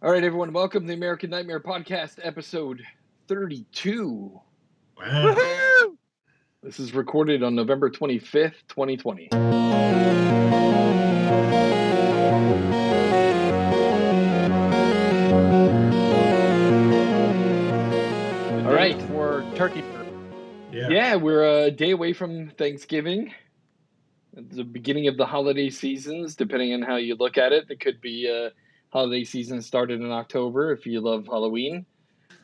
All right, everyone, welcome to the American Nightmare Podcast, episode 32. Wow. Woohoo! This is recorded on November 25th, 2020. All right. For turkey. Yeah, we're a day away from Thanksgiving. It's the beginning of the holiday seasons, depending on how you look at it. It could be holiday season started in October if you love Halloween.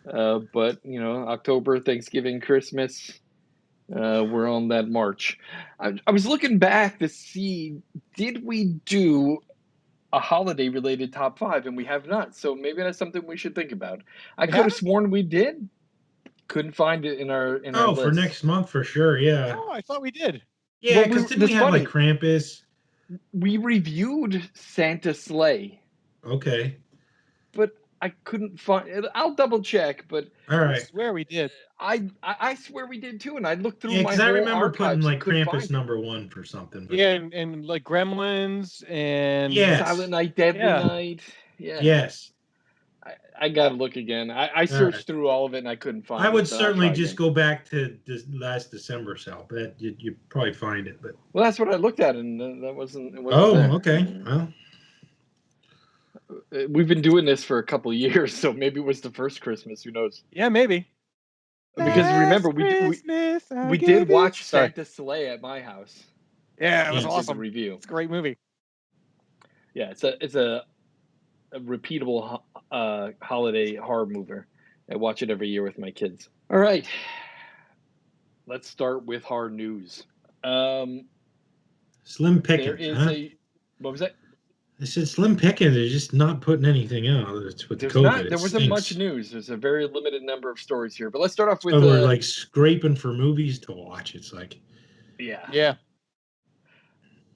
But, October, Thanksgiving, Christmas, we're on that march. I was looking back to see, did we do a holiday-related top 5? And we have not. So maybe that's something we should think about. I could have sworn we did. Couldn't find it in our list. For next month for sure. Yeah. Oh, I thought we did. Yeah, because didn't we have like Krampus? We reviewed Santa's Sleigh. Okay. But I couldn't find it. I'll double check, but all right. I swear we did. I swear we did too, and I looked through my because I remember archives putting like Krampus number 1 for something. But... Yeah, and like Gremlins and Silent Night, Deadly Night. Yeah. Yes. I gotta look again. I searched through all of it and I couldn't find it. I would certainly just go back to this last December, Sal, but you probably find it. But well, that's what I looked at, and that wasn't. It wasn't there. Okay. Well, we've been doing this for a couple of years, so maybe it was the first Christmas. Who knows? Yeah, maybe. Because remember, we did watch Santa's Sleigh at my house. Yeah, it was awesome. Review. It's a great movie. Yeah, it's a repeatable holiday horror movie. I watch it every year with my kids. All right, let's start with hard news. Slim pickings. There is what was that? I said slim pickings. They're just not putting anything out. It's with COVID. There wasn't much news. There's a very limited number of stories here. But let's start off with. We're like scraping for movies to watch. It's like. Yeah.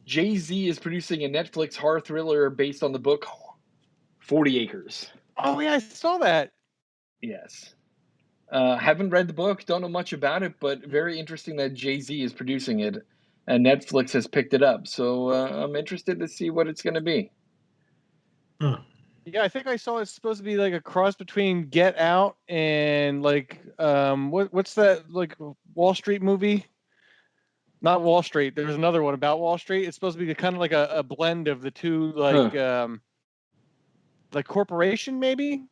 Jay-Z is producing a Netflix horror thriller based on the book 40 Acres. Oh, yeah, I saw that. Yes. Haven't read the book, don't know much about it, but very interesting that Jay-Z is producing it, and Netflix has picked it up. So I'm interested to see what it's going to be. Huh. Yeah, I think I saw it's supposed to be like a cross between Get Out and like what's that like Wall Street movie? Not Wall Street. There's another one about Wall Street. It's supposed to be kind of like a blend of the two, like Corporation, maybe.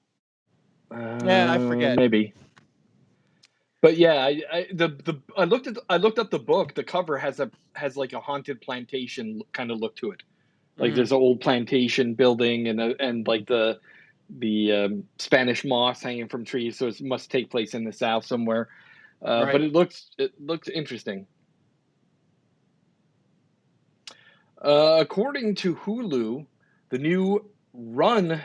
I forget. Maybe. But yeah, I looked up the book. The cover has like a haunted plantation kind of look to it. Like there's an old plantation building and like the Spanish moss hanging from trees. So it must take place in the South somewhere. Right. But it looks interesting. According to Hulu, the new Run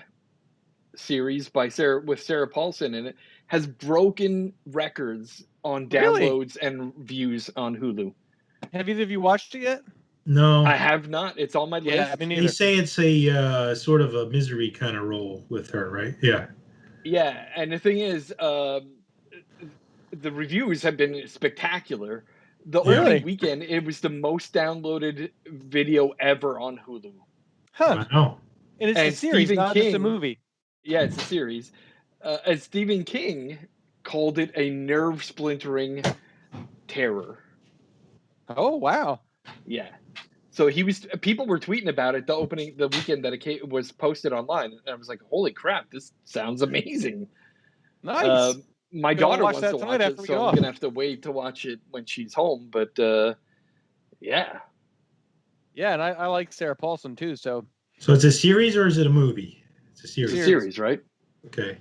series with Sarah Paulson in it has broken records on downloads and views on Hulu. Have either of you watched it yet? No, I have not. It's on my list. Yeah, I mean, they say it's a sort of a misery kind of role with her, right? Yeah. Yeah, and the thing is, the reviews have been spectacular. The only weekend, it was the most downloaded video ever on Hulu. Huh. Wow. And it's a series, not just a movie. Yeah, it's a series. And Stephen King called it a nerve-splintering terror. Oh, wow. Yeah. So people were tweeting about it the weekend that it was posted online. And I was like, holy crap, this sounds amazing. Nice. My daughter wants to watch it, so I'm going to have to wait to watch it when she's home. But, yeah. Yeah, and I like Sarah Paulson, too. So it's a series or is it a movie? It's a series. It's a series, right? Okay.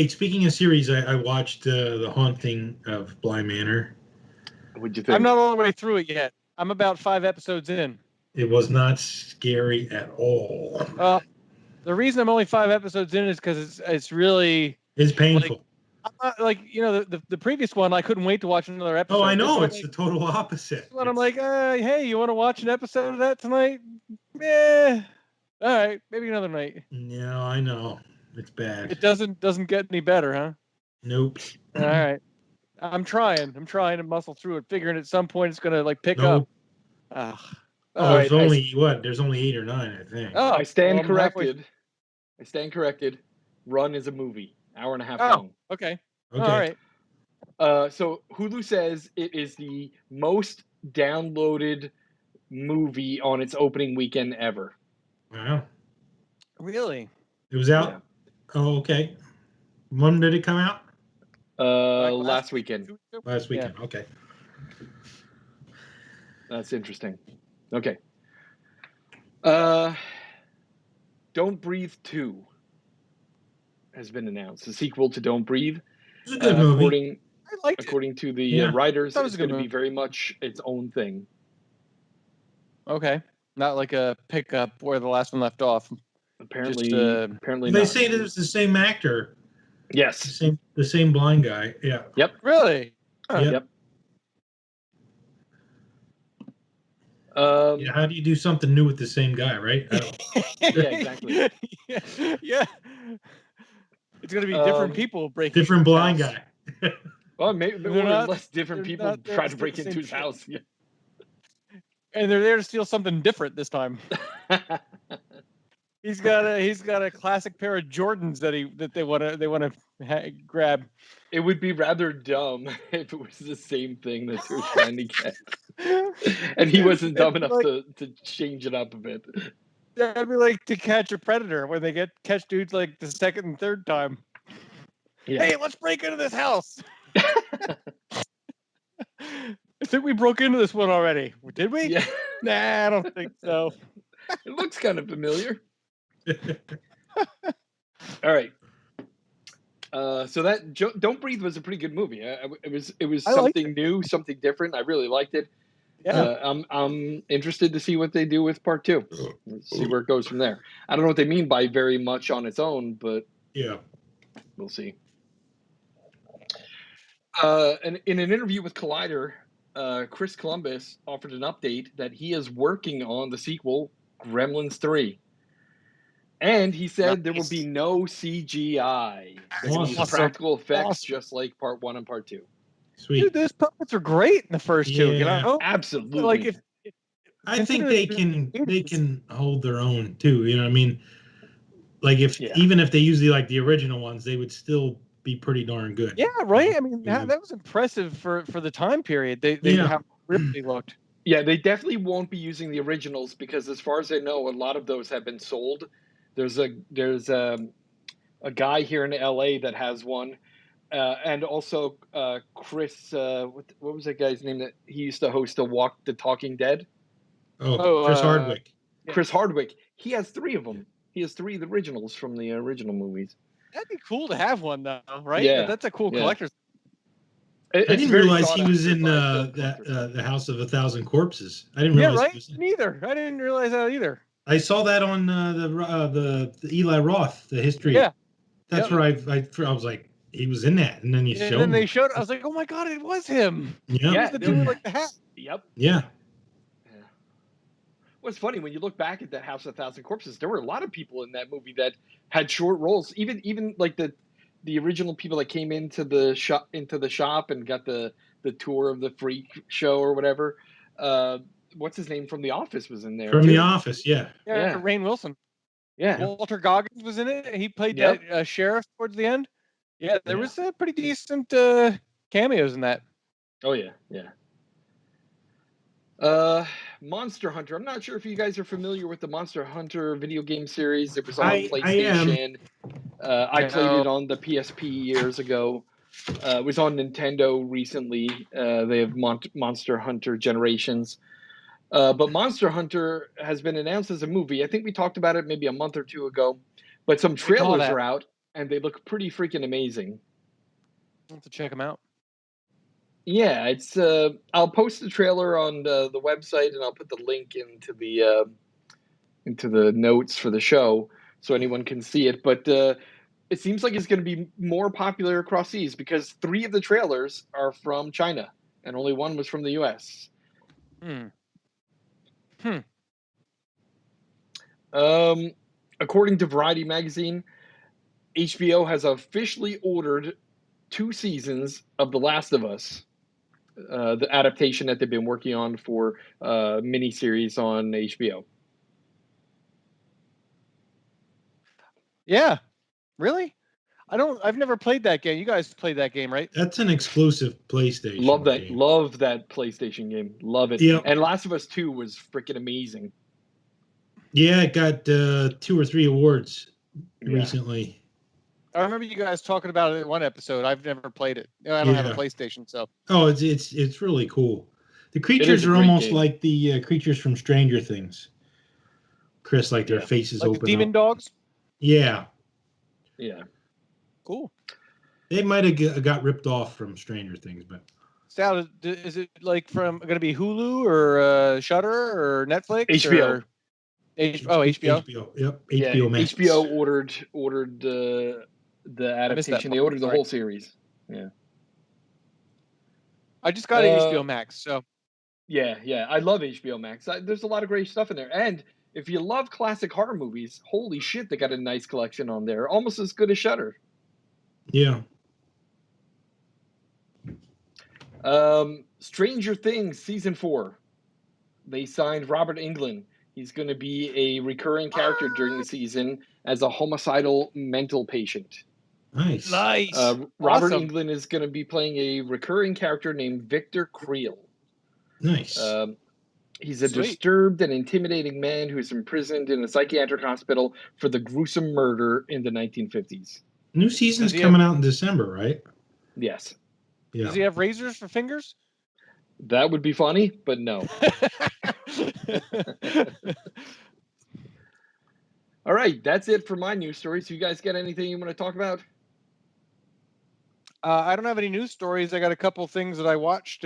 Speaking of series, I watched The Haunting of Bly Manor. What'd you think? I'm not all the way through it yet. I'm about 5 episodes in. It was not scary at all. The reason I'm only 5 episodes in is because it's really... It's painful. The previous one, I couldn't wait to watch another episode. Oh, I know. It's the total opposite. When I'm like, hey, you want to watch an episode of that tonight? Yeah. All right, maybe another night. No, I know. It's bad. It doesn't get any better, huh? Nope. All right. I'm trying to muscle through it, figuring at some point it's going to pick up. There's only 8 or 9, I think. I stand corrected. I stand corrected. Run is a movie, hour and a half Oh, long. okay. Okay. All right. So Hulu says it is the most downloaded movie on its opening weekend ever. Wow. Really? It was out. Yeah. Oh, okay. When did it come out? Like Last week, weekend. 2 weeks ago? Last Yeah. weekend. Okay. That's interesting. Okay. Don't Breathe 2 has been announced. The sequel to Don't Breathe. It was a good movie. I liked it. According to the Yeah. writers, That was it's a good going to be movie. very much its own thing. Okay. Not like a pickup where the last one left off. Apparently, Just, apparently They not. say that it's the same actor, Yes. the same blind guy. Yeah. Yep. Really? Huh. Yep. Yep. Yeah, how do you do something new with the same guy, right? I don't. Yeah, exactly. yeah. It's going to be different people breaking Different into his blind house. guy. Well, maybe They're or not- unless different they're people not there try to to steal break the into same his shit. house. And they're there to steal something different this time. He's got a classic pair of Jordans that they want to grab. It would be rather dumb if it was the same thing that they're trying to get, and he wasn't dumb enough to change it up a bit. That'd be like To Catch a Predator when they catch dudes like the second and third time. Yeah. Hey, let's break into this house. I think we broke into this one already. Did we? Yeah. Nah, I don't think so. It looks kind of familiar. All right. So that Don't Breathe was a pretty good movie. It was I liked something new, something different. I really liked it. Yeah. I'm interested to see what they do with part 2. Let's see where it goes from there. I don't know what they mean by very much on its own, but Yeah. we'll see. And in an interview with Collider, Chris Columbus offered an update that he is working on the sequel, Gremlins 3. And he said there will be no CGI. They're going to use Awesome. practical effects Awesome. just like part 1 and part 2. Sweet. Dude, those puppets are great in the first two. You Yeah. know, Absolutely. like if I think considering they can hold their own too. You know what I mean? Like Yeah. even if they use the original ones, they would still be pretty darn good. Yeah, right. I mean, Yeah. that was impressive for the time period. They Yeah. have really looked. Yeah, they definitely won't be using the originals because, as far as I know, a lot of those have been sold. There's a guy here in LA that has one, and also Chris. What was that guy's name that he used to host the Talking Dead? Oh, Chris Hardwick. Yeah. Chris Hardwick. He has 3 of them. He has 3 of the originals from the original movies. That'd be cool to have one though, right? Yeah. That's a cool Yeah. collector's. I It's didn't very realize sought he was after in by film collectors. the House of a Thousand Corpses. I didn't Yeah, realize. right. He was in. Neither. I didn't realize that either. I saw that on the Eli Roth, the history. Yeah. That's where I was like, he was in that, and then you And showed then me. they showed. I was like, oh my god, it was him. Yeah. He was the dude with like the hat. Yep. Yeah. What's funny when you look back at that House of a Thousand Corpses, there were a lot of people in that movie that had short roles. Even like the original people that came into the shop and got the tour of the freak show or whatever. What's his name from The Office was in there From too. The Office, yeah. Yeah, Rainn Wilson. Yeah. Walter Goggins was in it. He played Yep. that sheriff towards the end. Yeah, there Yeah. was pretty decent cameos in that. Oh yeah, yeah. Monster Hunter. I'm not sure if you guys are familiar with the Monster Hunter video game series. It was on PlayStation. I played it on the PSP years ago. It was on Nintendo recently. They have Monster Hunter Generations. But Monster Hunter has been announced as a movie. I think we talked about it maybe a month or 2 ago. But some trailers are out, and they look pretty freaking amazing. I'll have to check them out. Yeah, it's. I'll post the trailer on the website, and I'll put the link into the notes for the show so anyone can see it. But it seems like it's going to be more popular across seas because 3 of the trailers are from China, and only 1 was from the U.S. According to Variety magazine, HBO has officially ordered 2 seasons of The Last of Us. The adaptation that they've been working on for miniseries on HBO. Yeah. Really? I've never played that game. You guys played that game, right? That's an exclusive PlayStation Love that. game. Love that PlayStation game. Love it. Yep. And Last of Us 2 was freaking amazing. Yeah, it got 2 or 3 awards Yeah. recently. I remember you guys talking about it in one episode. I've never played it. I don't have a PlayStation, so. Oh, it's really cool. The It is creatures a are great almost game. like the creatures from Stranger Things. Chris, like their Yeah. faces Like the open demon up. dogs? Yeah. Yeah. Cool. They might have got ripped off from Stranger Things, but Sal, is it like from going to be Hulu or Shutter or Netflix HBO. or HBO? HBO. Yep, Yeah, HBO Max. HBO ordered the adaptation. They ordered the Sorry. whole series. Yeah. I just got HBO Max, so. Yeah. I love HBO Max. There's a lot of great stuff in there. And if you love classic horror movies, holy shit, they got a nice collection on there. Almost as good as Shutter. Yeah. Stranger Things season 4. They signed Robert Englund. He's going to be a recurring character during the season as a homicidal mental patient. Nice. Robert Awesome. Englund is going to be playing a recurring character named Victor Creel. Nice. He's a Sweet. disturbed and intimidating man who is imprisoned in a psychiatric hospital for the gruesome murder in the 1950s. New season's Does he coming out in December, right? Yes. Yeah. Does he have razors for fingers? That would be funny, but no. All right, that's it for my news stories. So you guys got anything you want to talk about? I don't have any news stories. I got a couple things that I watched,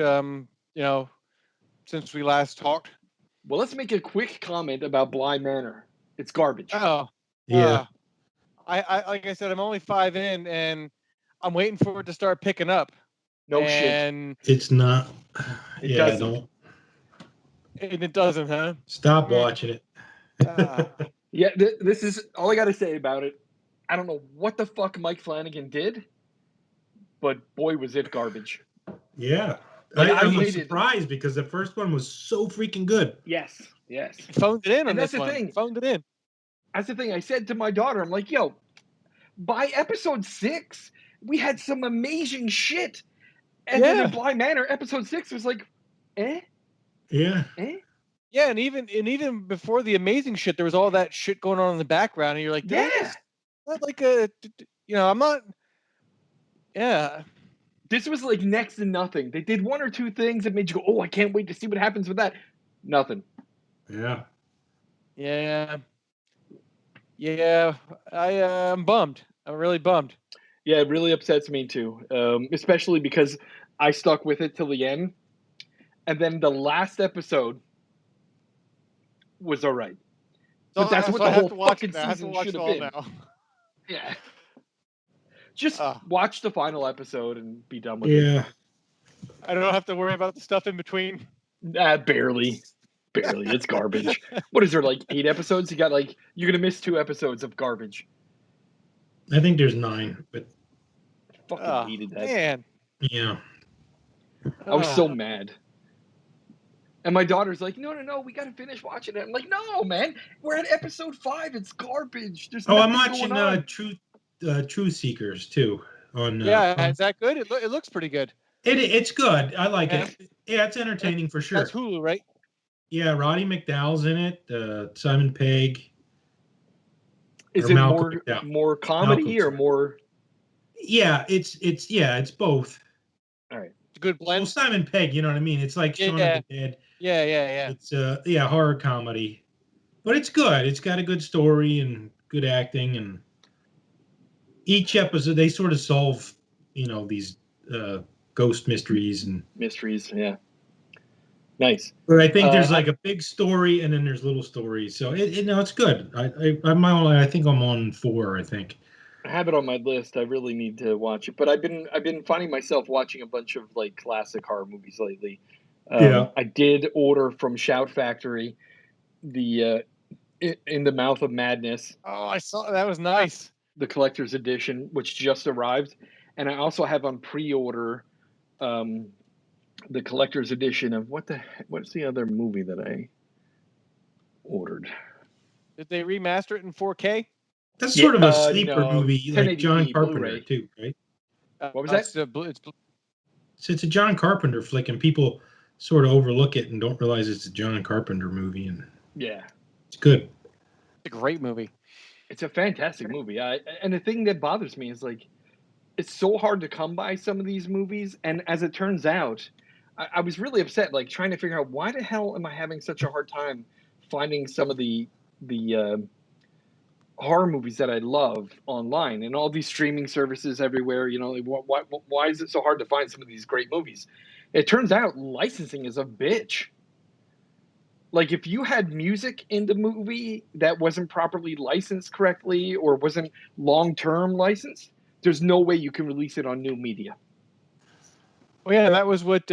since we last talked. Well, let's make a quick comment about Bly Manor. It's garbage. Oh, Yeah. I like I said, I'm only 5 in, and I'm waiting for it to start picking up. No shit. And It's not. It Yeah, doesn't. don't. And it doesn't, huh? Stop watching it. Yeah, this is all I got to say about it. I don't know what the fuck Mike Flanagan did, but boy, was it garbage. Yeah. Like, I I'm waited- surprised because the first one was so freaking good. Yes. Phoned it in on And this that's the one. thing. Phoned it in. That's the thing. I said to my daughter, I'm like, yo, by episode 6, we had some amazing shit. And then in Bly Manor, episode 6 was like, Yeah. Yeah, and even before the amazing shit, there was all that shit going on in the background, and you're like, like a, I'm not. Yeah. This was like next to nothing. They did one or two things that made you go, oh, I can't wait to see what happens with that. Nothing. Yeah. I'm bummed. I'm really bummed. Yeah, it really upsets me too, especially because I stuck with it till the end, and then the last episode was all right. But that's what the whole fucking season should have been. Now. Yeah. Just watch the final episode and be done with it. Yeah. I don't have to worry about the stuff in between. Barely. It's garbage. What is there, like 8 episodes? You're gonna miss 2 episodes of garbage. I think there's 9, but fucking hated that. Man. Yeah. I was so mad. And my daughter's like, no, we got to finish watching it. I'm like, no, man, we're at episode 5. It's garbage. There's I'm nothing watching Truth Seekers too. Is that good? It looks pretty good. It's good. I like it. Yeah, it's entertaining for sure. That's Hulu, right? Yeah, Roddy McDowell's in it. Simon Pegg. Is it more comedy or more? Yeah, it's both. All right. It's a good blend. Well, Simon Pegg, you know what I mean? It's like Shaun of the Dead. Yeah. It's horror comedy. But it's good. It's got a good story and good acting, and each episode they sort of solve, these ghost mysteries. Yeah. Nice. But I think there's like a big story and then there's little stories. So it's good. I think I'm on 4, I think. I have it on my list. I really need to watch it. But I've been finding myself watching a bunch of like classic horror movies lately. I did order from Shout Factory the In the Mouth of Madness. Oh, I saw that. Was nice. The collector's edition, which just arrived, and I also have on pre-order the collector's edition of what's the other movie that I ordered? Did they remaster it in 4K? That's sort of a sleeper no, movie, like John 1080p Carpenter Blu-ray. too, right? What was that? It's a John Carpenter flick, and people sort of overlook it and don't realize it's a John Carpenter movie, and Yeah, it's good. It's a great movie. it's a fantastic movie. And the thing that bothers me is like it's so hard to come by some of these movies, and as it turns out, I was really upset, like trying to figure out why the hell am I having such a hard time finding some of the horror movies that I love online and all these streaming services everywhere. You know, like, why is it so hard to find some of these great movies? It turns out licensing is a bitch. Like if you had music in the movie that wasn't properly licensed correctly or wasn't long-term licensed, there's no way you can release it on new media. Well, yeah, and that was what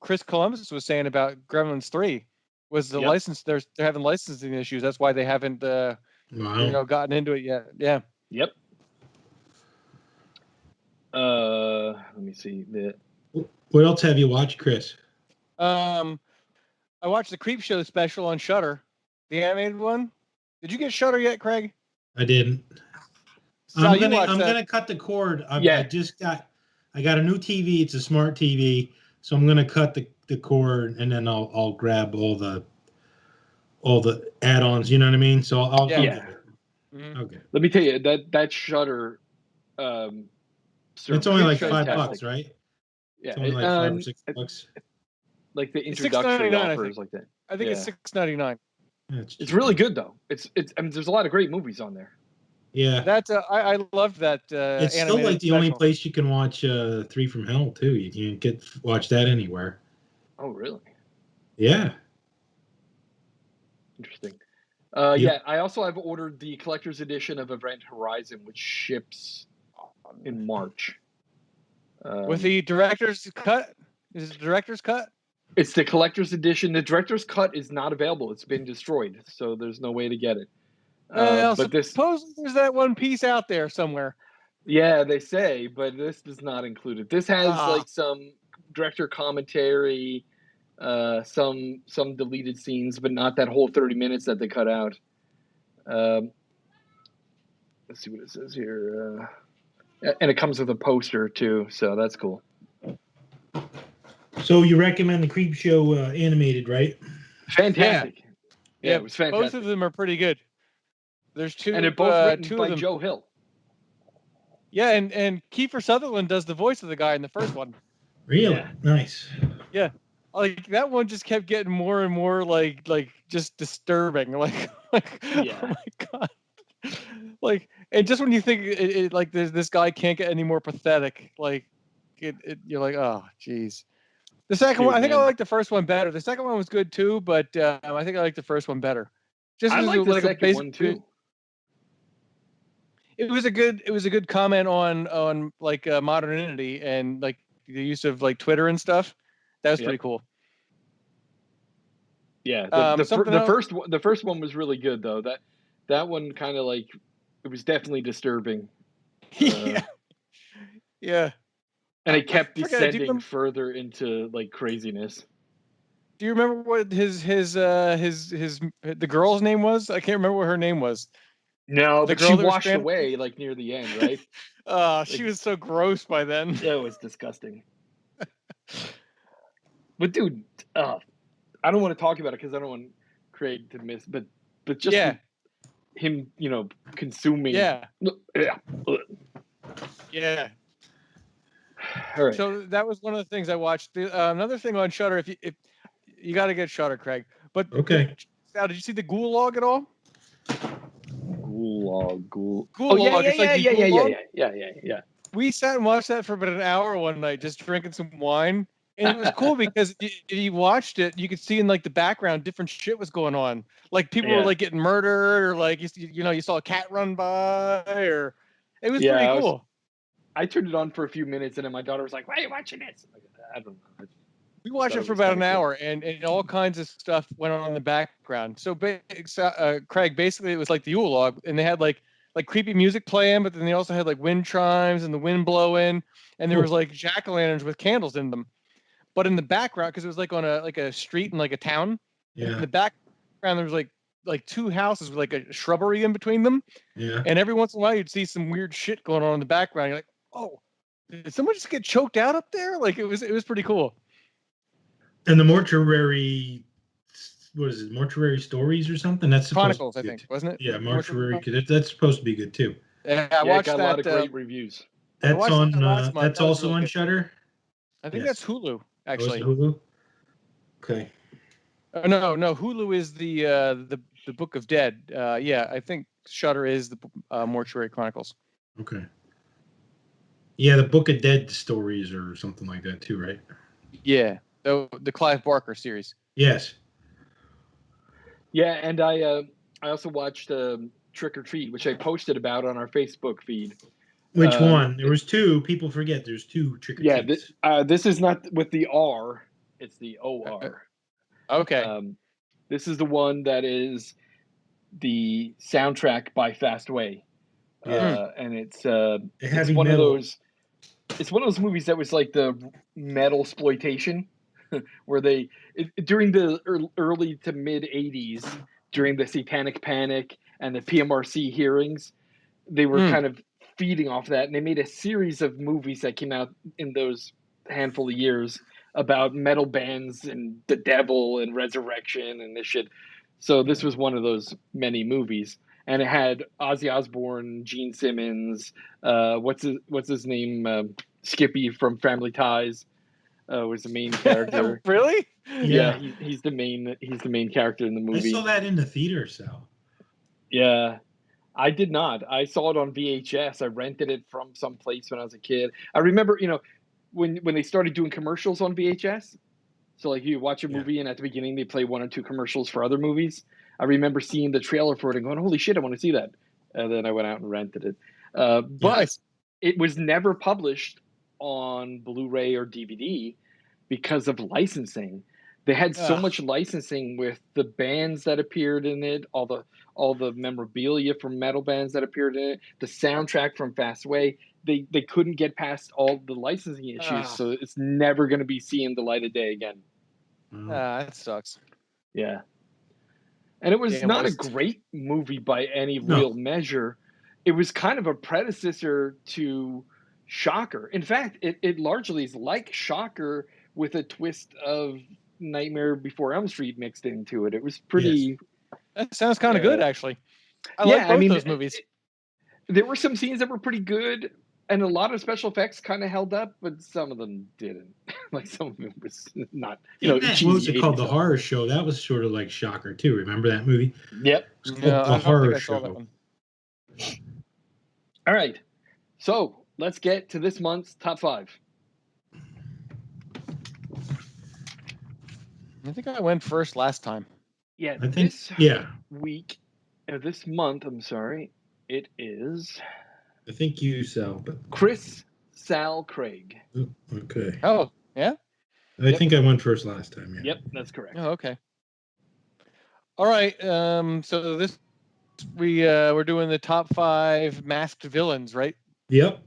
Chris Columbus was saying about Gremlins 3 was the license. They're having licensing issues. That's why they haven't gotten into it yet. Yeah. Yep. Let me see. What else have you watched, Chris? I watched the Creepshow special on Shudder, the animated one. Did you get Shudder yet, Craig? I didn't. So I'm gonna cut the cord. I got a new TV. It's a smart TV, so I'm gonna cut the cord, and then I'll grab all the add-ons. You know what I mean? So I'll get it. Mm-hmm. Okay. Let me tell you that Shudder. It's only like $5, right? Yeah, it's only like $5 or $6. Like the introductory offers like that. I think it's $6.99. It's really good though. It's I mean, there's a lot of great movies on there. Yeah, that's I loved that. It's still like the only place you can watch 3 from Hell too. You can't watch that anywhere. Oh, really? Yeah. Interesting. Yeah, I also have ordered the collector's edition of Event Horizon, which ships in March. With the director's cut? Is it the director's cut? It's the collector's edition. The director's cut is not available. It's been destroyed, so there's no way to get it. But suppose there's that one piece out there somewhere. Yeah, they say, but this does not include it. This has like some director commentary, some deleted scenes, but not that whole 30 minutes that they cut out. Let's see what it says here. And it comes with a poster too, so that's cool. So you recommend the Creepshow animated, right? Fantastic. Yeah, it was fantastic. Both of them are pretty good. There's two, and they're both written by Joe Hill. Yeah, and Kiefer Sutherland does the voice of the guy in the first one. Really? Yeah. Nice. Yeah, like that one just kept getting more and more like just disturbing. Like yeah. Oh my god. Like, and just when you think it like this guy can't get any more pathetic, like you're like, oh geez. The second one, I think I like the first one better. The second one was good too, but I think I like the first one better. Just I like the second one too. It was a good comment on like modernity and like the use of like Twitter and stuff. That was pretty cool. Yeah, the first one was really good though. That one kind of like it was definitely disturbing. Yeah. And it kept descending further into like craziness. Do you remember what the girl's name was? I can't remember what her name was. No, but she washed away like near the end, right? She was so gross by then. Yeah, it was disgusting. But dude, I don't want to talk about it because I don't want Craig to miss. But just him, consuming. Yeah. All right. So that was one of the things I watched. Another thing on Shudder, if you got to get Shudder, Craig. But okay. Now, did you see the Gulag at all? Gulag. Oh yeah. We sat and watched that for about an hour one night, just drinking some wine, and it was cool because if you watched it, you could see in like the background different shit was going on. Like people were like getting murdered, or like you saw a cat run by, or it was pretty cool. I turned it on for a few minutes, and then my daughter was like, "Why are you watching this?" I don't know. We watched it for about an hour, and all kinds of stuff went on in the background. So, Craig, basically, it was like the Yule log, and they had like creepy music playing, but then they also had like wind chimes and the wind blowing, and there was like jack-o'-lanterns with candles in them. But in the background, because it was like on a street in like a town, in the background there was like like two houses with like a shrubbery in between them. Yeah. And every once in a while, you'd see some weird shit going on in the background. You're like, oh, did someone just get choked out up there? Like it was pretty cool. And the mortuary, what is it? Mortuary Stories or something? That's supposed Chronicles, to I be think, good. wasn't it? Yeah, mortuary. That's supposed to be good too. Yeah, I Yeah, it watched got a that. lot of great reviews. That's watched on. that last month. That's That was also really on good. Shudder. I think Yes. that's Hulu, Oh, is it actually. Hulu? Okay. No, Hulu is the Book of Dead. Yeah, I think Shudder is the Mortuary Chronicles. Okay. Yeah, the Book of Dead stories or something like that too, right? Yeah, the Clive Barker series. Yes. Yeah, and I also watched Trick or Treat, which I posted about on our Facebook feed. Which one? There was two. People forget there's two Trick or Treats. This is not with the R; it's the OR. Okay. This is the one that is the soundtrack by Fast Way. Yeah. And it's Heavy one metal. of those. It's one of those movies that was like the metal exploitation, where during the early to mid '80s, during the Satanic Panic and the PMRC hearings, they were kind of feeding off that, and they made a series of movies that came out in those handful of years about metal bands and the devil and resurrection and this shit. So this was one of those many movies, and it had Ozzy Osbourne, Gene Simmons, what's his name, Skippy from Family Ties, was the main character. Really? Yeah, he's the main character in the movie. I saw that in the theater, Sal. Yeah. I did not. I saw it on VHS. I rented it from some place when I was a kid. I remember, when they started doing commercials on VHS. So like you watch a movie and at the beginning they play one or two commercials for other movies. I remember seeing the trailer for it and going, "Holy shit, I want to see that!" And then I went out and rented it. But it was never published on Blu-ray or DVD because of licensing. They had so much licensing with the bands that appeared in it, all the memorabilia from metal bands that appeared in it, the soundtrack from Fast Way. They couldn't get past all the licensing issues, so it's never going to be seeing the light of day again. That sucks. Yeah. And it was not a great movie by any real measure. It was kind of a predecessor to Shocker. In fact, it largely is like Shocker with a twist of Nightmare Before Elm Street mixed into it. It was pretty... That sounds kind of good, actually. I like both those movies. There were some scenes that were pretty good, and a lot of special effects kind of held up, but some of them didn't. Like some of it was not, what was it called? The Horror Show. That was sort of like Shocker too. Remember that movie? Yep. No, I don't think I saw that one. All right. So let's get to this month's top 5. I think I went first last time. Yeah. This month, I'm sorry, it is... I think you, Sal. But... Chris, Sal, Craig. Oh, okay. Oh, yeah? I think I went first last time, yeah. Yep, that's correct. Oh, okay. All right. So this we're doing the top 5 masked villains, right? Yep.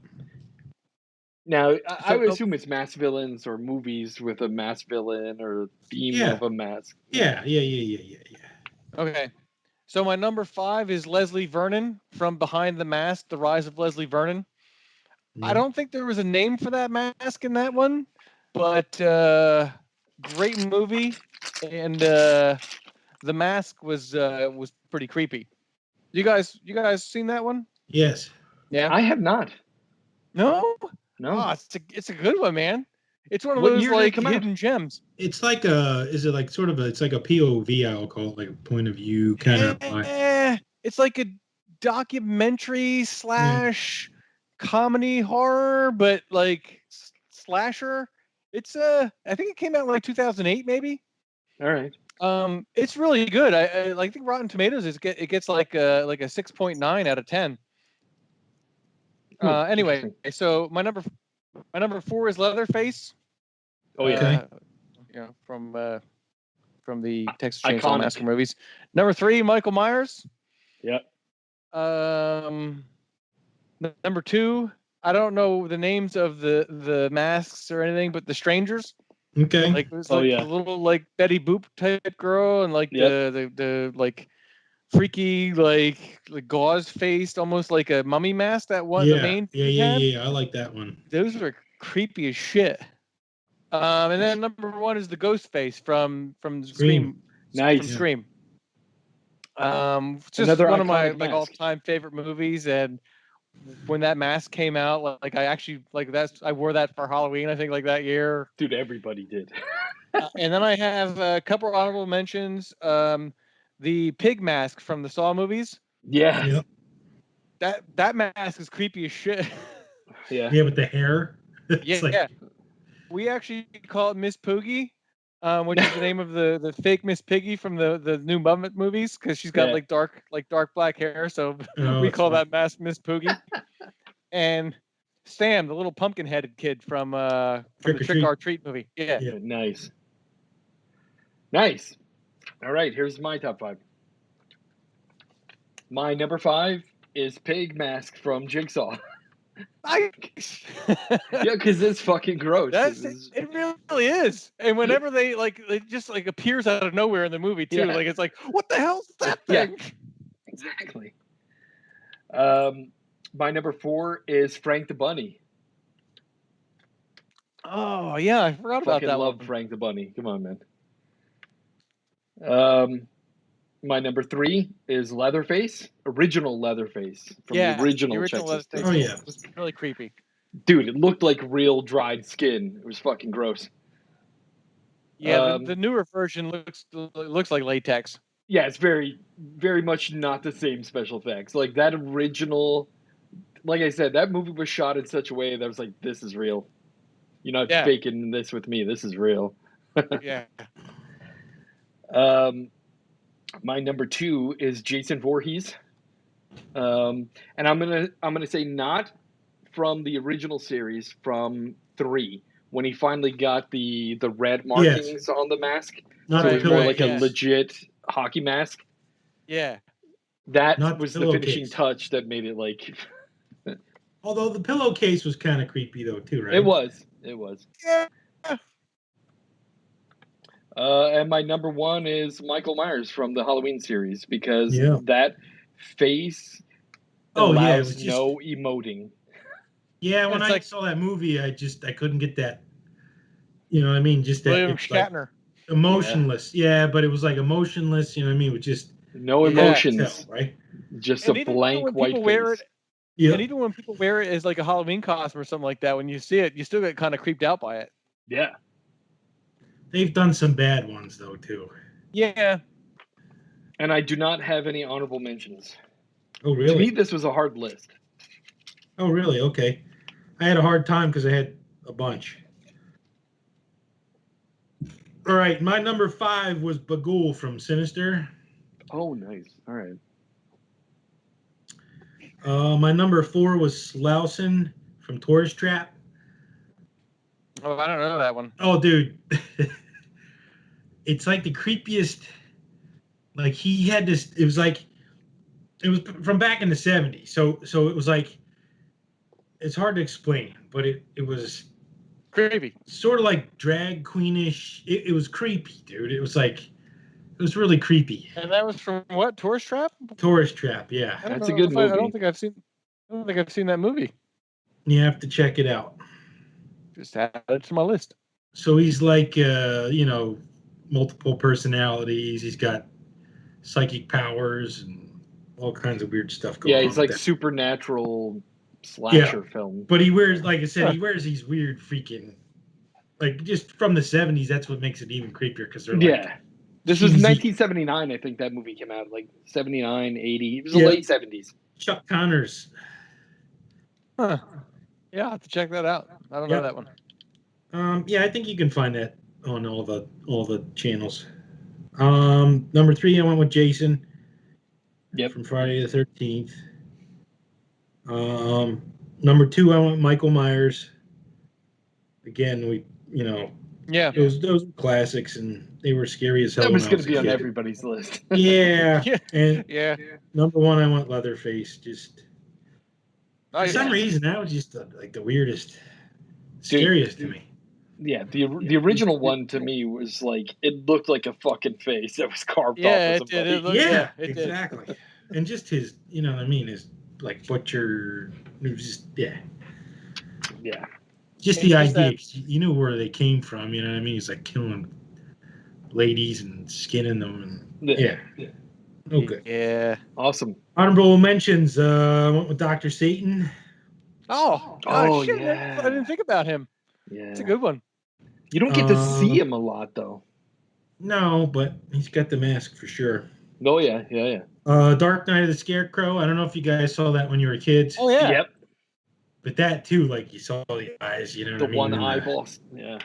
Now, I would assume it's masked villains or movies with a masked villain or theme of a mask. Yeah. Okay. So my number 5 is Leslie Vernon from Behind the Mask, The Rise of Leslie Vernon. I don't think there was a name for that mask in that one, but great movie, and the mask was pretty creepy. You guys seen that one? Yes. Yeah. I have not. No. No. Oh, it's a good one, man. It's one of those like hidden gems. It's like it's like a POV, I'll call it, like a point of view kind of. It's like a documentary / comedy horror, but like slasher. It's I think it came out in like 2008, maybe. All right. It's really good. I think Rotten Tomatoes it gets like a 6.9 out of 10. Anyway, so my number 4 is Leatherface. Oh yeah. From the Texas Chainsaw Massacre movies. Number 3, Michael Myers. Yep. Number 2, I don't know the names of the masks or anything, but the Strangers. Okay. Like it was the little like Betty Boop type girl, and like the like freaky, like gauze faced, almost like a mummy mask that one the main had. Yeah. I like that one. Those are creepy as shit. And then number one is the ghost face from Scream. Nice. From Scream. Just Another one of my iconic mask. all-time favorite movies, and when that mask came out, like I actually I wore that for Halloween, I think, like that year. Dude, everybody did. And then I have a couple honorable mentions. The pig mask from the Saw movies. Yeah. That mask is creepy as shit. Yeah, with the hair. Yeah. We actually call it Miss Poogie, which is the name of the fake Miss Piggy from the new Muppet movies, because she's got like dark black hair, so we call that mask Miss Poogie. And Sam, the little pumpkin-headed kid from the Trick or Treat movie. Yeah. Nice. All right, here's my top 5. My number 5 is Pig Mask from Jigsaw. Yeah, because it's fucking gross. It really is. And whenever they it just like appears out of nowhere in the movie too. Yeah. Like it's like, what the hell's that thing? Yeah, exactly. My number 4 is Frank the Bunny. Oh yeah, I forgot about that. I love Frank the Bunny. Come on, man. My number 3 is Leatherface, original Leatherface from the original Texas. Leatherface. Oh yeah, it was really creepy. Dude, it looked like real dried skin. It was fucking gross. Yeah, the newer version looks like latex. Yeah, it's very, very much not the same special effects. Like that original, like I said, that movie was shot in such a way that I was like, this is real. You're not faking this with me. This is real. Yeah. My number 2 is Jason Voorhees. And I'm gonna say not from the original series, from 3, when he finally got the red markings on the mask. Not so it was more like a legit hockey mask. Yeah. That was the finishing touch that made it like. Although the pillowcase was kind of creepy though too, right? It was. Yeah. And my number 1 is Michael Myers from the Halloween series, because that face allows no emoting. Yeah, when I saw that movie, I couldn't get that. You know what I mean? Just that William Shatner. Like emotionless. Yeah, but it was like emotionless. You know what I mean? With just no emotions, right? Just a blank white face. And even when people wear it as like a Halloween costume or something like that, when you see it, you still get kind of creeped out by it. Yeah. They've done some bad ones though too. Yeah. And I do not have any honorable mentions. Oh really? To me, this was a hard list. Oh really? Okay. I had a hard time because I had a bunch. All right, my number 5 was Bagul from Sinister. Oh, nice. All right. My number 4 was Slauson from Tourist Trap. Oh, I don't know that one. Oh, dude. It's like the creepiest. Like he had this. It was from back in the 70s. So it was like. It's hard to explain, but it was creepy. Sort of like drag queenish. It was creepy, dude. It was really creepy. And that was from what? Tourist Trap? Tourist Trap, yeah. That's a good movie. I don't think I've seen that movie. You have to check it out. Just add it to my list. So he's like, multiple personalities. He's got psychic powers and all kinds of weird stuff going on. Yeah, he's like supernatural slasher film. But he wears, like I said, he wears these weird freaking, like just from the 70s. That's what makes it even creepier because they're like, this was 1979. I think that movie came out like 79, 80. It was the late 70s. Chuck Connors. Huh. Yeah, I'll have to check that out. I don't know that one. Yeah, I think you can find that on all the channels. Number 3, I went with Jason. Yep. From Friday the 13th. Number 2, I went Michael Myers. Again, those were classics and they were scary as hell. That was going to be on everybody's list. Yeah. And number 1, I went Leatherface. Just for some reason, that was just like the weirdest, scariest to me. Yeah, the original one to me was like it looked like a fucking face that was carved off Yeah, of it did. somebody. It looked, Yeah, it did. exactly. And just his, you know what I mean, his like butcher, it was just Yeah, just And the just idea. that, 'Cause you knew where they came from. You know what I mean? He's like killing ladies and skinning them, and yeah, no good. yeah. awesome. Honorable mentions. Went with Doctor Satan. Oh, Oh shit! I yeah, didn't think about him. It's a yeah. good one. You don't get to see him a lot though. No, but he's got the mask for sure. Oh yeah. Dark Knight of the Scarecrow. I don't know if you guys saw that when you were kids, Oh yeah. Yep, but that too, like you saw the eyes. You know what the I mean? one And eyeball. Yeah,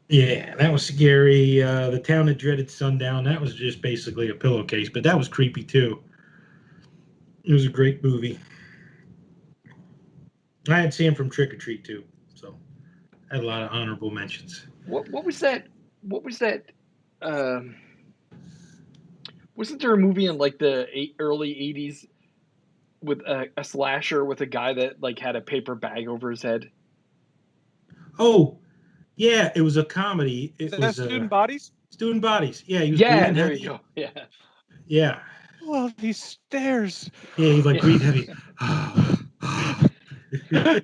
yeah, that was scary. The Town that Dreaded Sundown. That was just basically a pillowcase, but that was creepy too. It was a great movie. I had Sam from Trick or Treat too, so I had a lot of honorable mentions. what was that? What was that? Um, wasn't there a movie in like the early '80s with a slasher with a guy that like had a paper bag over his head? Oh, yeah, it was a comedy. Is It that was Student Bodies? Student Bodies. Yeah, he was Yeah, breathing there you heavy. go. Yeah, Yeah, Oh, these stairs. yeah, he like yeah. breathe heavy. yeah,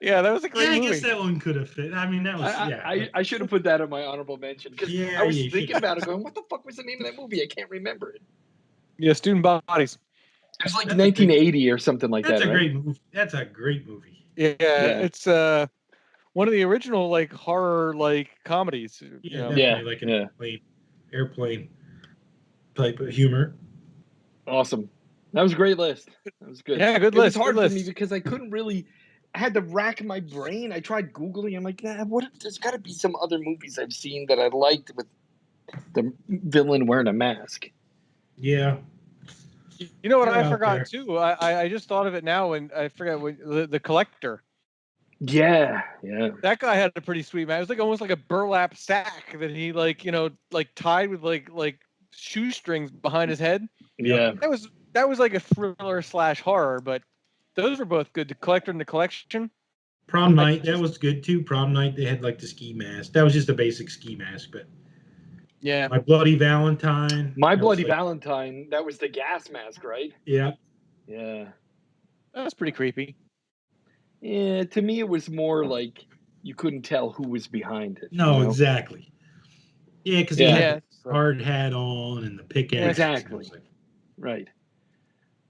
yeah, that was a great Yeah, I guess movie. that one could have fit. I mean, that was yeah, I should have put that in my honorable mention because I yeah, was you should. thinking about it, going, "What the fuck was the name of that movie? I can't remember it." Yeah, Student Bodies. It was like That's a great. 1980 or something like That's that, a right? great movie. That's a great movie. Yeah, Yeah, it's one of the original like horror like comedies. Yeah, yeah, definitely like an yeah. airplane type of humor. Awesome. That was a great list. That was good. Yeah, good It was list. Good hard for me list. because I couldn't really. I had to rack my brain. I tried googling. I'm like, nah, what? There's got to be some other movies I've seen that I liked with the villain wearing a mask. Yeah, You know what they're I out forgot there. too? I just thought of it now, and I forgot the collector. Yeah, yeah, That guy had a pretty sweet man. It was like almost like a burlap sack that he like like tied with like shoestrings behind his head. yeah. Yep. That was like a thriller slash horror, but those were both good. The collector and the collection. Prom I night, that just was good too. Prom night, they had like the ski mask. That was just a basic ski mask, but yeah. My Bloody Valentine. My That was Bloody like, Valentine. That was the gas mask, right? yeah, Yeah, That was pretty creepy. yeah. To me, it was more like you couldn't tell who was behind it. You no, know? exactly. Yeah, because he Yeah, had the Yeah. So, hard hat on and the yeah. pickaxe. And it was exactly. like, Right.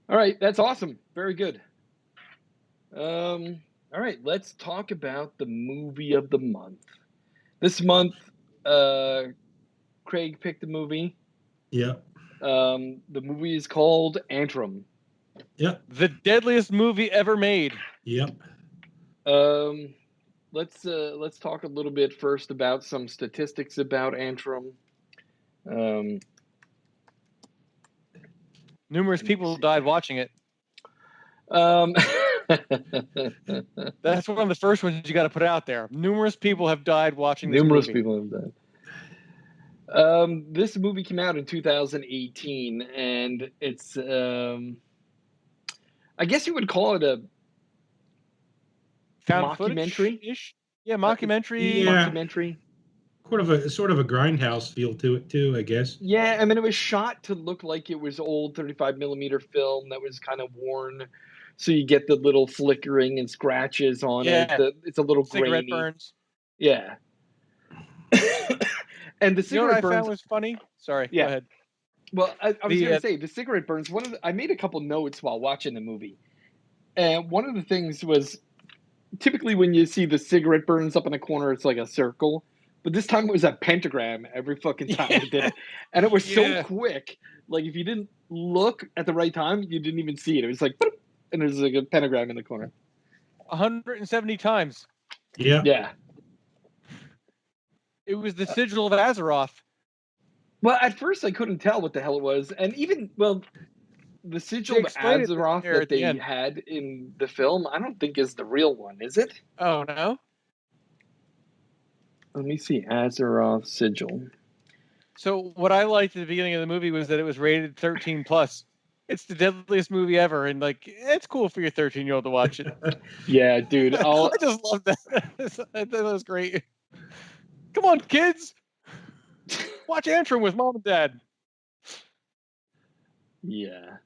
All right, that's awesome. Very good. All right, let's talk about the movie of the month. This month, uh, Craig picked a movie. yep, The movie is called Antrum. yep, The deadliest movie ever made. yep. Um, let's talk a little bit first about some statistics about Antrum. Um, Numerous let me people see. died watching it. Um, That's one of the first ones you got to put out there. Numerous people have died watching this numerous movie. people have done. This movie came out in 2018, and it's I guess you would call it a Found footage mockumentary. ish. Yeah, It's mockumentary. Yeah, mockumentary. sort of a grindhouse feel to it too, I guess. Yeah, I mean, it was shot to look like it was old 35 millimeter film that was kind of worn, so you get the little flickering and scratches on it. Yeah, It's a little cigarette grainy. burns. Yeah, and the You know what cigarette I found burns. was funny? Sorry, go Yeah, ahead. well, I was The gonna say the cigarette burns. I made a couple notes while watching the movie, and one of the things was typically when you see the cigarette burns up in the corner, it's like a circle. But this time it was a pentagram every fucking time it did yeah, it. And it was so yeah, quick. Like if you didn't look at the right time, you didn't even see it. It was like, boop, and there's like a pentagram in the corner. 170 times. Yeah, Yeah. It was the sigil of Azeroth. Well, at first I couldn't tell what the hell it was. And even, well, the They sigil of explain it Azeroth there that at the they end. had in the film, I don't think is the real one, is it? Oh no. Let me see. Azeroth sigil. So what I liked at the beginning of the movie was that it was rated 13 plus. it's the deadliest movie ever, and like it's cool for your 13-year-old to watch it. Yeah, dude. I just love that. That was great. Come on, kids, watch Antrum with mom and dad. Yeah.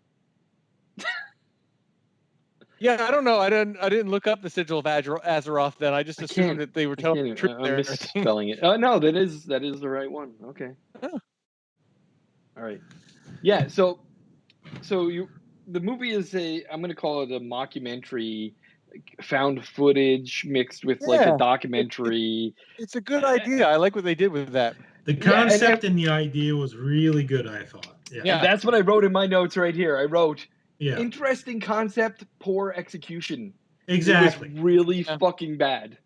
Yeah, I don't know. I didn't look up the sigil of Azeroth. Then I just assumed that they were telling the truth I'm there. misspelling it. Oh no, that is the right one. Okay. Oh. All right. Yeah. So the movie is I'm going to call it a mockumentary, found footage mixed with like a Yeah, documentary. it's a good idea. I like what they did with that. The concept and the idea was really good, I thought. And that's what I wrote in my notes right here. I wrote, Yeah. interesting concept, poor execution. Exactly. It was really fucking bad.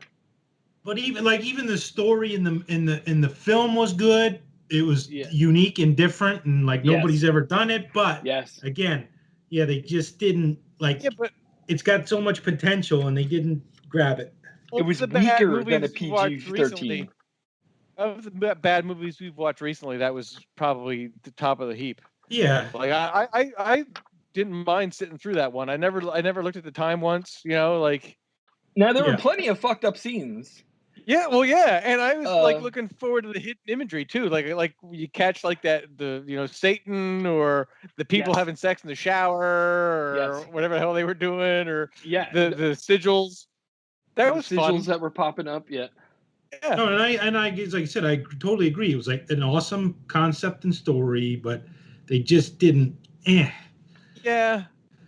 But even the story in the film was good. It was unique and different, and like nobody's ever done it. But again, they just didn't like. Yeah, but it's got so much potential, and they didn't grab it. It was weaker than a PG-13. Of the bad movies we've watched recently, that was probably the top of the heap. Yeah, like I didn't mind sitting through that one. I never looked at the time once. Like now there were plenty of fucked up scenes. Yeah, well, yeah, and I was like looking forward to the hidden imagery too. Like you catch like the Satan or the people having sex in the shower or whatever the hell they were doing or the sigils. That was sigils fun. That were popping up. Yeah. No, and I like I said, I totally agree. It was like an awesome concept and story, but they just didn't. Yeah.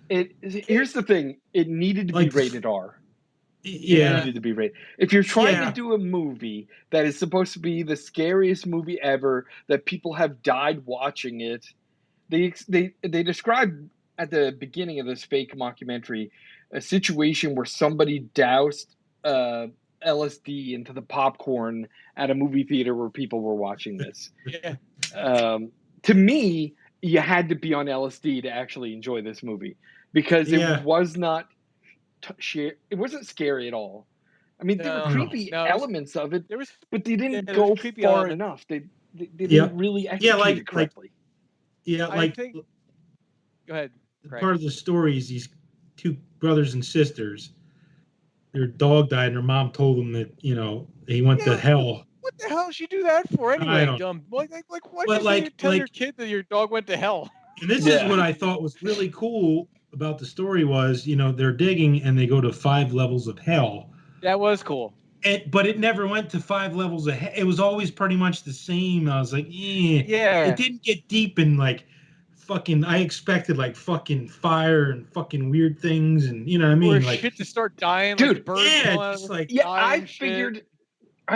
Here's the thing: it needed to be rated R. Yeah. It needed to be rated. If you're trying to do a movie that is supposed to be the scariest movie ever, that people have died watching it, they described at the beginning of this fake mockumentary a situation where somebody doused LSD into the popcorn at a movie theater where people were watching this. To me, you had to be on LSD to actually enjoy this movie because it was not. It wasn't scary at all. I mean, there were creepy elements of it, but they didn't go far enough. They didn't really execute it correctly. I think. Go ahead. Part of the story is these two brothers and sisters. Their dog died, and their mom told them that he went to hell. What the hell did she do that for anyway? Dumb. Like why did you tell your kid that your dog went to hell? And this is what I thought was really cool about the story was, they're digging and they go to 5 levels of hell. That was cool. But it never went to 5 levels of hell. It was always pretty much the same. I was like, It didn't get deep and like fucking. I expected like fucking fire and fucking weird things, and you know what I mean, or like shit to start dying, dude. Like birds I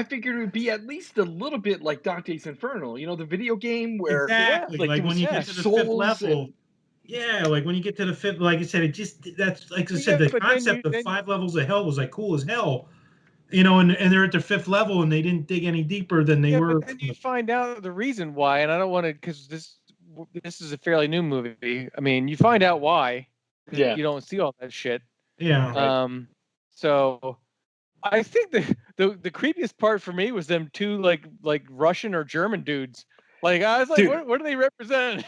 figured it would be at least a little bit like Dante's Inferno, the video game where like when you get to the 5th level. Like when you get to the 5th, like I said, that's like I said, the concept of 5 levels of hell was like cool as hell, and they're at their 5th level and they didn't dig any deeper than they were. But then you find out the reason why, and I don't want to, because this is a fairly new movie. I mean, you find out why. You don't see all that shit. So I think the creepiest part for me was them two like Russian or German dudes. Like I was like, what do they represent?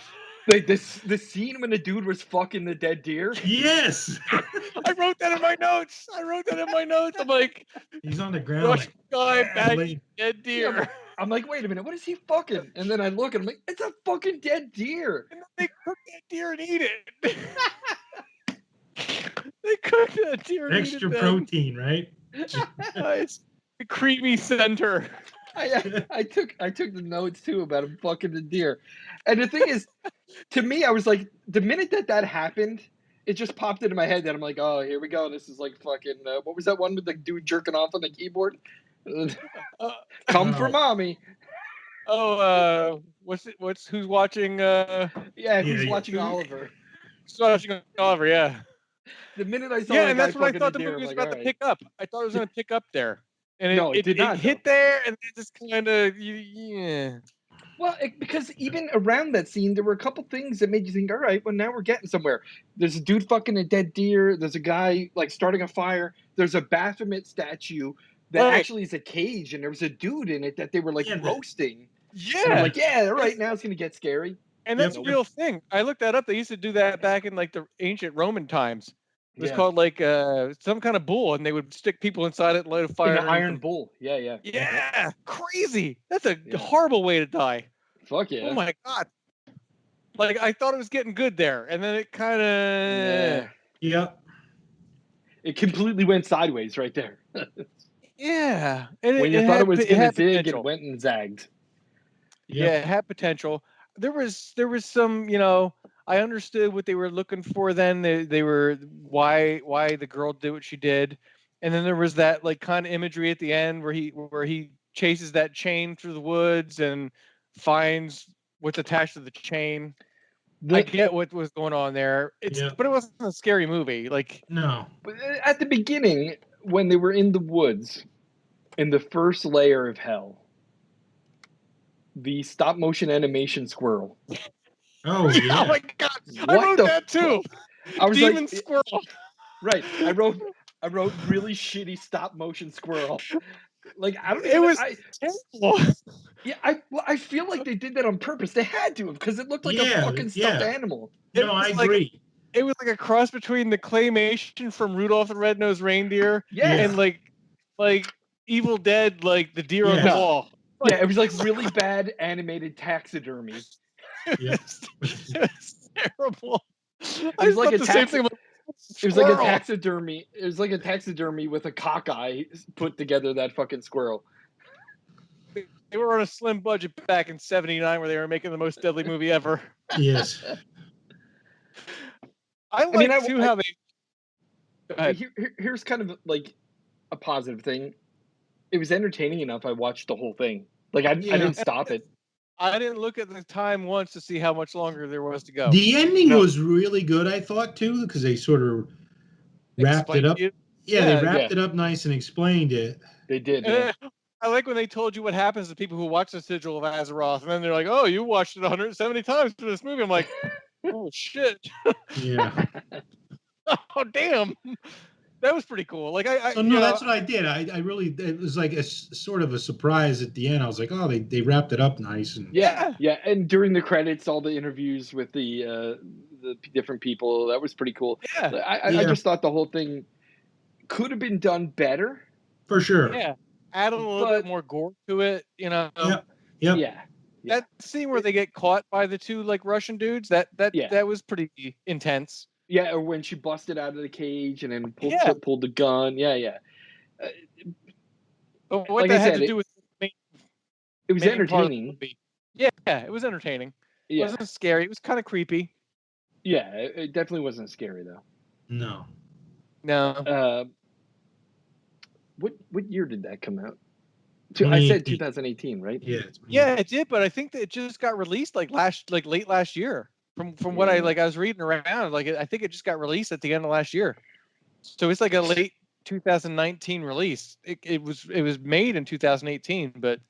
Like the scene when the dude was fucking the dead deer. Yes, I wrote that in my notes. I'm like, he's on the ground. Russian guy bagging dead deer. Yeah, I'm like, wait a minute, what is he fucking? And then I look and I'm like, it's a fucking dead deer. And then they cook that deer and eat it. They cook that deer. Extra protein, right? It's the creamy center. I took the notes too about him fucking the deer, and the thing is, to me, I was like, the minute that happened, it just popped into my head that I'm like, oh, here we go. This is like fucking. What was that one with the dude jerking off on the keyboard? Come for mommy. Oh, who's watching? Who's watching Oliver? Who's watching Oliver? Yeah. The minute I saw and that's what I thought the movie was about to pick up. I thought it was going to pick up there. And it did not. It hit there, and it just kind of, Well, because even around that scene, there were a couple things that made you think, all right, well, now we're getting somewhere. There's a dude fucking a dead deer. There's a guy, like, starting a fire. There's a Baphomet statue that actually is a cage, and there was a dude in it that they were, like, roasting. Yeah. And I'm like, all right, now it's going to get scary. And that's a real thing. I looked that up. They used to do that back in like the ancient Roman times. It was called like some kind of bull, and they would stick people inside it and light a fire. In an iron bull. Yeah, crazy. That's a horrible way to die. Fuck yeah. Oh my God. Like, I thought it was getting good there, and then it kind of... Yeah. It completely went sideways right there. Yeah. And when you thought it was going to zig, potential. it went and zagged. Yeah, it had potential. There was some, I understood what they were looking for then. They were why the girl did what she did. And then there was that like kind of imagery at the end where he chases that chain through the woods and finds what's attached to the chain. I get what was going on there. But it wasn't a scary movie. Like, no. But at the beginning, when they were in the woods, in the first layer of hell, the stop motion animation squirrel. Oh yeah! Oh my God! I wrote that too. I was Demon like, squirrel. Right. I wrote really shitty stop motion squirrel. Like I don't even. It was terrible. Yeah, I feel like they did that on purpose. They had to, because it looked like a fucking stuffed animal. No, I agree. It was like a cross between the claymation from Rudolph the Red-Nosed Reindeer and like Evil Dead, like the deer on the wall. Like, yeah, it was like really bad animated taxidermy. Yeah, it was terrible. It was like the same thing. It was like a taxidermy. It was like a taxidermy with a cockeye put together. That fucking squirrel. They were on a slim budget back in '79, where they were making the most deadly movie ever. Yes. I mean, too how they. Here's kind of like a positive thing. It was entertaining enough. I watched the whole thing. Like I didn't stop it. I didn't look at the time once to see how much longer there was to go. The ending was really good, I thought, too, because they sort of wrapped it up. They wrapped it up nice and explained it. They did. Yeah. I like when they told you what happens to people who watch the Sigil of Azeroth, and then they're like, "Oh, you watched it 170 times for this movie." I'm like, "Oh shit!" Yeah. Oh damn, that was pretty cool. Like that's what I did. I really, it was like a sort of a surprise at the end. I was like, oh, they wrapped it up nice. And yeah. And during the credits, all the interviews with the different people, that was pretty cool. Yeah. I just thought the whole thing could have been done better. For sure. Yeah. Add a little bit more gore to it, Yep. Yeah. That scene where they get caught by the two like Russian dudes, that was pretty intense. Yeah, or when she busted out of the cage and then pulled the gun. Yeah. But what that had to do with it was entertaining. Yeah, it was entertaining. It wasn't scary. It was kind of creepy. Yeah, it definitely wasn't scary though. No. What year did that come out? I said 2018, right? Yeah, it did, but I think that it just got released late last year. From what I was reading around, I think it just got released at the end of last year. So it's like a late 2019 release. It was made in 2018, but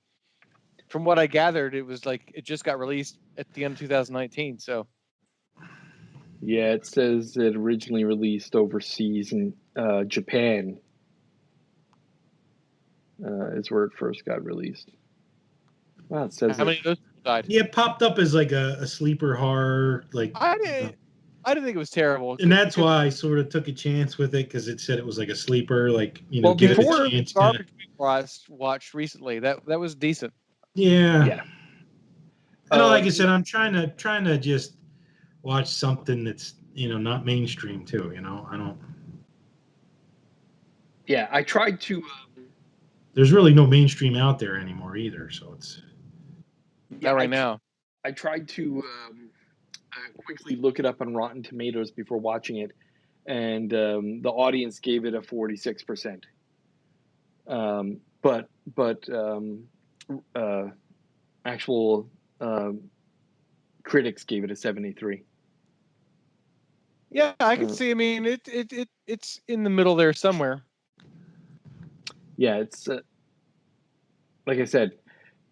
from what I gathered, it was like it just got released at the end of 2019. So yeah, it says it originally released overseas in Japan. Is where it first got released. Wow, it says how many of those died? Yeah, it popped up as like a sleeper horror. Like I didn't think it was terrible, and that's why I sort of took a chance with it, because it said it was like a sleeper. Like give it a chance. Garbage watched recently, that was decent. Yeah. And like I said, I'm trying to just watch something that's not mainstream too. I don't. Yeah, I tried to. There's really no mainstream out there anymore either, so it's. Now. I tried to quickly look it up on Rotten Tomatoes before watching it, and the audience gave it a 46%. But actual critics gave it a 73. Yeah, I can see. I mean, it's in the middle there somewhere. Yeah, it's like I said.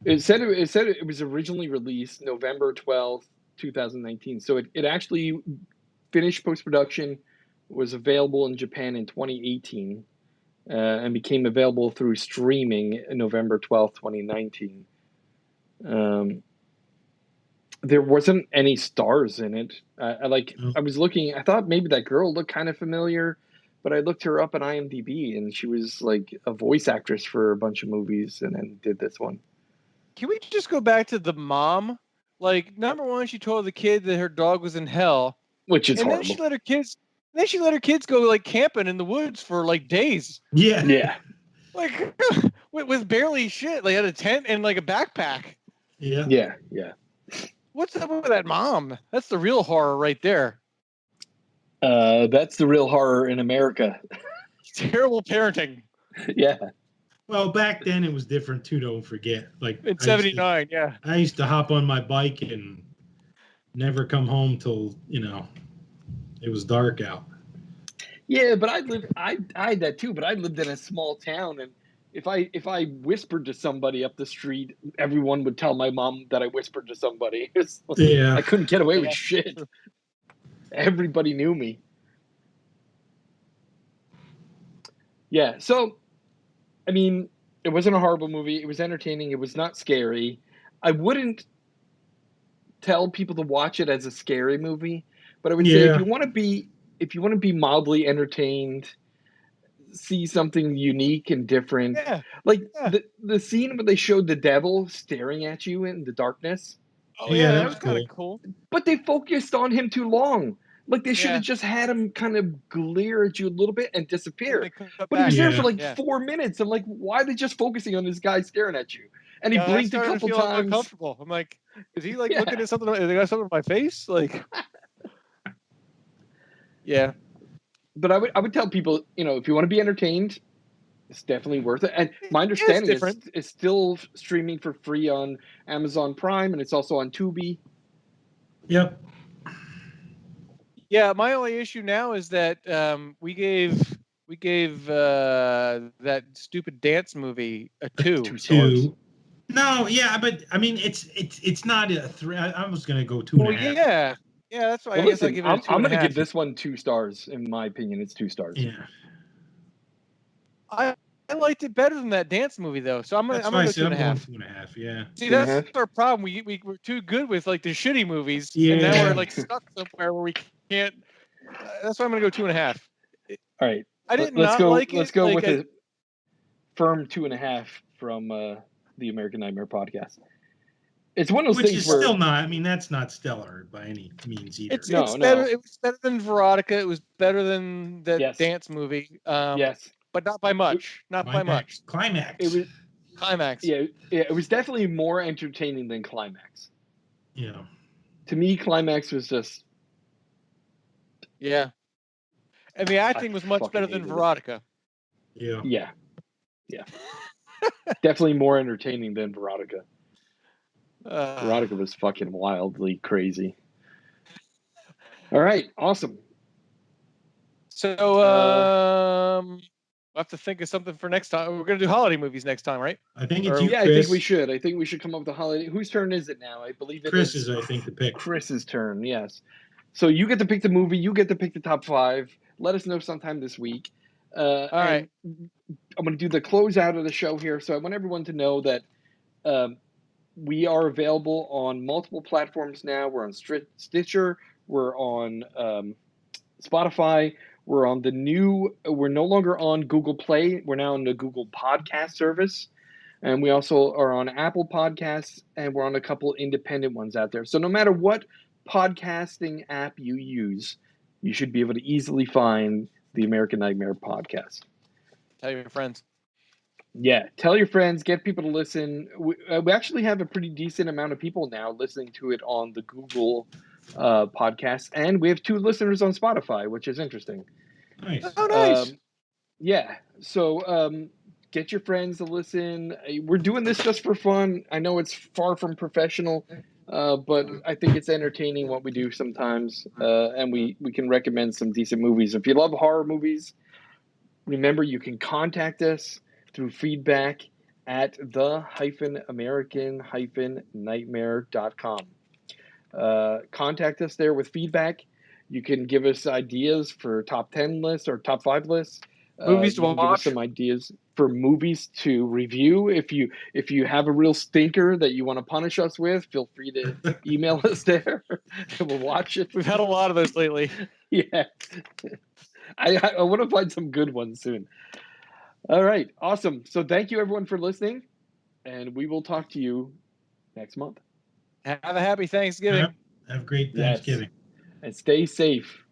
It said it was originally released November 12th, 2019. So it actually finished post-production, was available in Japan in 2018, and became available through streaming November 12th, 2019. There wasn't any stars in it. Oh. I was looking. I thought maybe that girl looked kind of familiar, but I looked her up on IMDb, and she was like a voice actress for a bunch of movies, and then did this one. Can we just go back to the mom? Like, number one, she told the kid that her dog was in hell, Which is and then horrible. she let her kids. Then she let her kids go like camping in the woods for like days. Yeah. Yeah. Like with barely shit. They had a tent and like a backpack. Yeah. Yeah. Yeah. What's up with that mom? That's the real horror right there. That's the real horror in America. Terrible parenting. Yeah. Well, back then it was different too. Don't forget. Like In '79, yeah. I used to hop on my bike and never come home till it was dark out. Yeah, but I had that too, but I lived in a small town, and if I whispered to somebody up the street, everyone would tell my mom that I whispered to somebody. Yeah. I couldn't get away with Yeah. shit. Everybody knew me. Yeah, so I mean, it wasn't a horrible movie. It was entertaining. It was not scary. I wouldn't tell people to watch it as a scary movie, but I would say Yeah. if you want to be mildly entertained, see something unique and different. Yeah. Like Yeah. the scene where they showed the devil staring at you in the darkness, Oh Yeah, yeah, that that was was kind of cool. cool. but they focused on him too long. Like they should Yeah. have just had him kind of glare at you a little bit and And disappear. they cut But he was back. there Yeah. for like Yeah. 4 minutes. I'm like, why are they just focusing on this guy staring at you? And he Yeah, I blinked a started to couple feel times. uncomfortable. I'm like, is he like Yeah. looking at something? They got something in my face? Like, yeah. But I would tell people, if you want to be entertained, it's definitely worth it. And my It's understanding is different. it's still streaming for free on Amazon Prime, and it's also on Tubi. Yep. Yeah, my only issue now is that we gave that stupid dance movie a 2. 2 stars. Two. No, yeah, but I mean, it's not a three. I was gonna go 2.5. Well, yeah, that's why Well, I guess I listen, give it a 2.5. I'm going to give this one 2 stars. In my opinion, it's 2 stars. Yeah. I liked it better than that dance movie though, so I'm That's gonna why I go said I'm going 2.5. 2.5. Yeah. See, Two and a that's half? our problem. We're too good with like the shitty movies, Yeah. and now we're like stuck somewhere where we can't. That's why I'm gonna go 2.5. All right. I did Let's not go. like Let's it. go Like with a firm 2.5 from the American Nightmare podcast. It's one of those Which things is where still not. I mean, that's not stellar by any means either. it's No. better. It was better than Veronica. It was better than that Yes. dance movie. Yes. But not by much. Not by much. Climax. It was. Climax. Yeah. It was definitely more entertaining than Climax. Yeah. To me, Climax was just. Yeah. And the acting was much fucking better than hated it. Veronica. Yeah. Yeah. Definitely more entertaining than Veronica. Veronica was fucking wildly crazy. All right, awesome. So we'll have to think of something for next time. We're gonna do holiday movies next time, right? I think it's you, Yeah, Chris. I think we should. I think we should come up with a holiday. Whose turn is it now? I believe it Chris is is, I think, the pick. Chris's turn. Yes. So you get to pick the movie. You get to pick the top 5. Let us know sometime this week. All right. I'm going to do the closeout of the show here. So I want everyone to know that we are available on multiple platforms now. We're on Stitcher. We're on Spotify. We're no longer on Google Play. We're now on the Google Podcast service. And we also are on Apple Podcasts, and we're on a couple independent ones out there. So no matter what podcasting app you use, you should be able to easily find the American Nightmare podcast. Tell your friends. Yeah, tell your friends, get people to listen. We actually have a pretty decent amount of people now listening to it on the Google podcast, and we have 2 listeners on Spotify, which is interesting. Nice. Oh, nice. Yeah, so get your friends to listen. We're doing this just for fun. I know it's far from professional, but I think it's entertaining what we do sometimes, and we can recommend some decent movies. If you love horror movies, remember you can contact us through feedback at the-american-nightmare.com. Contact us there with feedback. You can give us ideas for top 10 lists or top 5 lists. Movies to You can give us watch. some ideas. for movies to review. If you have a real stinker that you want to punish us with, feel free to email us there, and we'll watch it. We've had a lot of those lately. Yeah, I want to find some good ones soon. All right, awesome. So thank you everyone for listening, and we will talk to you next month. Have a happy Thanksgiving. Have a great Yes. Thanksgiving. And stay safe.